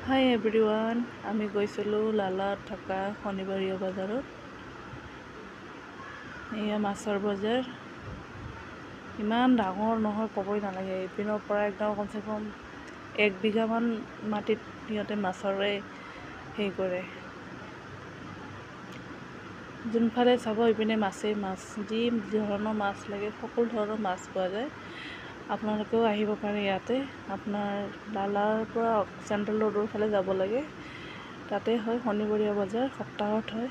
হাই everyone, আমি গৈছিলোঁ লালাত থকা শনিবাৰীয়া বজাৰত। এয়া মাছৰ বজাৰ, ইমান ডাঙৰ নহয় ক'বই নালাগে। এইপিনৰ পৰা একদম কমচে কম 1 বিঘামান মাটিত সিহঁতে মাছৰে হেৰি কৰে। যোনফালে চাব ইপিনে মাছেই মাছ, যি ধৰণৰ মাছ লাগে সকলো ধৰণৰ মাছ পোৱা যায়। আপোনালোকেও আহিব পাৰে ইয়াতে। আপোনাৰ লালাৰ পৰা চেণ্ট্ৰেল ৰোডৰ ফালে যাব লাগে, তাতে হয় শনিবৰীয়া বজাৰ, সপ্তাহত হয়।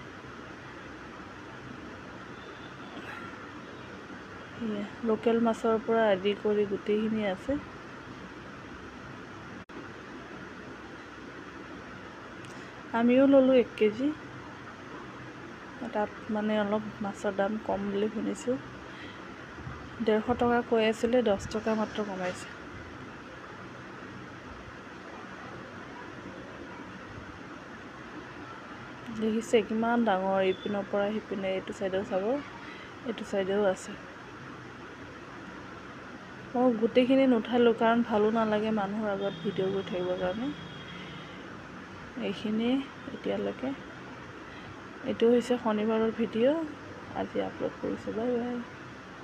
লোকেল মাছৰ পৰা আদি কৰি গোটেইখিনি আছে। আমিও ল'লোঁ 1 কেজি। তাত মানে অলপ মাছৰ দাম কম বুলি শুনিছোঁ। 150 টকা কৈ আছিলে, 10 টকা মাত্ৰ কমাইছে। দেখিছে কিমান ডাঙৰ, ইপিনৰ পৰা সিপিনে, এইটো চাইডেও চাব, এইটো চাইডেও আছে। মই গোটেইখিনি নুঠালোঁ কাৰণ ভালো নালাগে মানুহৰ আগত ভিডিঅ' কৰি থাকিবৰ কাৰণে। এইখিনিয়ে এতিয়ালৈকে। এইটো হৈছে শনিবাৰৰ ভিডিঅ', আজি আপলোড কৰিছোঁ। Bye bye.